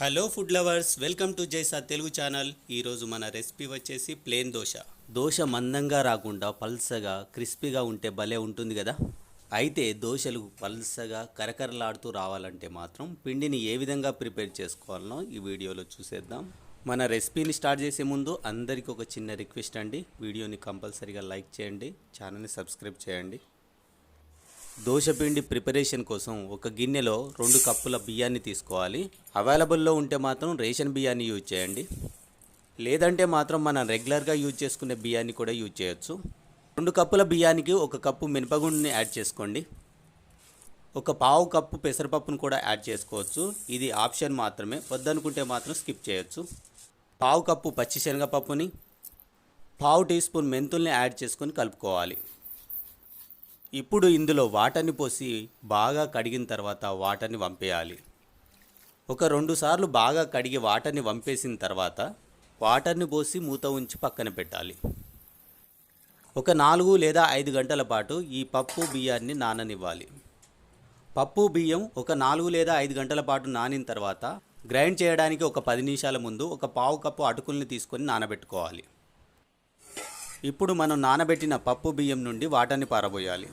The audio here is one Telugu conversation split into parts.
Hello food lovers, welcome to జైసా తెలుగు ఛానల్. ఈరోజు మన రెసిపీ వచ్చేసి ప్లేన్ దోశ. దోశ మందంగా రాకుండా పల్సగా క్రిస్పీగా ఉంటే భలే ఉంటుంది కదా. అయితే దోశలు పల్సగా కరకరలాడుతూ రావాలంటే మాత్రం పిండిని ఏ విధంగా ప్రిపేర్ చేసుకోవాలనో ఈ వీడియోలో చూసేద్దాం. మన రెసిపీని స్టార్ట్ చేసే ముందు అందరికీ ఒక చిన్న రిక్వెస్ట్ అండి, వీడియోని కంపల్సరీగా లైక్ చేయండి, ఛానల్ని సబ్స్క్రైబ్ చేయండి. దోశపిండి ప్రిపరేషన్ కోసం ఒక గిన్నెలో 2 కప్పుల బియ్యాన్ని తీసుకోవాలి. అవైలబుల్లో ఉంటే మాత్రం రేషన్ బియ్యాన్ని యూజ్ చేయండి, లేదంటే మాత్రం మనం రెగ్యులర్గా యూజ్ చేసుకునే బియ్యాన్ని కూడా యూజ్ చేయొచ్చు. 2 కప్పుల బియ్యానికి 1 కప్పు మినపగుండుని యాడ్ చేసుకోండి. 1/4 కప్పు పెసరపప్పును కూడా యాడ్ చేసుకోవచ్చు, ఇది ఆప్షన్ మాత్రమే, వద్దనుకుంటే మాత్రం స్కిప్ చేయొచ్చు. 1/4 కప్పు పచ్చిశనగపప్పుని, 1/2 టీ స్పూన్ మెంతుల్ని యాడ్ చేసుకొని కలుపుకోవాలి. ఇప్పుడు ఇందులో వాటర్ని పోసి బాగా కడిగిన తర్వాత వాటర్ని వంపేయాలి. ఒక 2 సార్లు బాగా కడిగి వాటర్ని వంపేసిన తర్వాత వాటర్ని పోసి మూత ఉంచి పక్కన పెట్టాలి. ఒక 4 లేదా 5 గంటల పాటు ఈ పప్పు బియ్యాన్ని నాననివ్వాలి. పప్పు బియ్యం ఒక 4 లేదా 5 గంటల పాటు నానిన తర్వాత గ్రైండ్ చేయడానికి ఒక 10 నిమిషాల ముందు 1/4 కప్పు అటుకుల్ని తీసుకొని నానబెట్టుకోవాలి. ఇప్పుడు మనం నానబెట్టిన పప్పు బియ్యం నుండి వాటర్ని పారబోయాలి.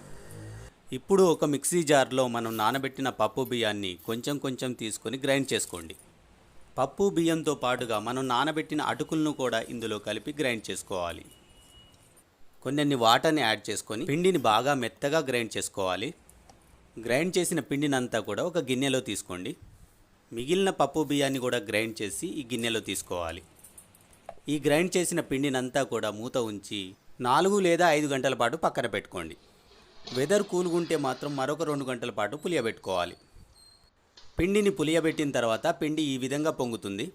ఇప్పుడు ఒక మిక్సీ జార్లో మనం నానబెట్టిన పప్పు బియ్యాన్ని కొంచెం కొంచెం తీసుకొని గ్రైండ్ చేసుకోండి. పప్పు బియ్యంతో పాటుగా మనం నానబెట్టిన అటుకులను కూడా ఇందులో కలిపి గ్రైండ్ చేసుకోవాలి. కొన్ని వాటర్ని యాడ్ చేసుకొని పిండిని బాగా మెత్తగా గ్రైండ్ చేసుకోవాలి. గ్రైండ్ చేసిన పిండినంతా కూడా ఒక గిన్నెలో తీసుకోండి. మిగిలిన పప్పు బియ్యాన్ని కూడా గ్రైండ్ చేసి ఈ గిన్నెలో తీసుకోవాలి. ఈ గ్రైండ్ చేసిన పిండినంతా కూడా మూత ఉంచి 4 లేదా 5 గంటల పాటు పక్కన పెట్టుకోండి. వెదర్ కూల్గా ఉంటే మాత్రం మరొక 2 గంటల పాటు పులియబెట్టుకోవాలి. పిండిని పులియబెట్టిన తర్వాత పిండి ఈ విధంగా పొంగుతుంది.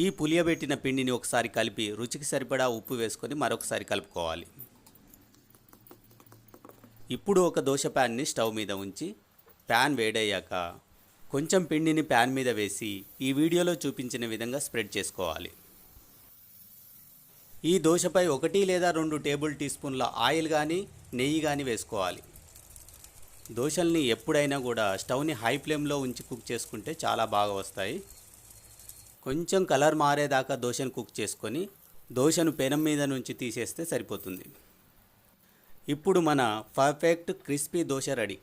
ఈ పులియబెట్టిన పిండిని ఒకసారి కలిపి రుచికి సరిపడా ఉప్పు వేసుకొని మరొకసారి కలుపుకోవాలి. ఇప్పుడు ఒక దోశ ప్యాన్ని స్టవ్ మీద ఉంచి ప్యాన్ వేడయ్యాక కొంచెం పిండిని ప్యాన్ మీద వేసి ఈ వీడియోలో చూపించిన విధంగా స్ప్రెడ్ చేసుకోవాలి. ఈ దోశపై 1 లేదా 2 టేబుల్ టీ స్పూన్ల ఆయిల్ కానీ నెయ్యి కానీ వేసుకోవాలి. దోశల్ని ఎప్పుడైనా కూడా స్టవ్ని హై ఫ్లేమ్లో ఉంచి కుక్ చేసుకుంటే చాలా బాగా వస్తాయి. కొంచెం కలర్ మారేదాకా దోశను కుక్ చేసుకొని దోశను పెనం మీద నుంచి తీసేస్తే సరిపోతుంది. ఇప్పుడు మన పర్ఫెక్ట్ క్రిస్పీ దోశ రెడీ.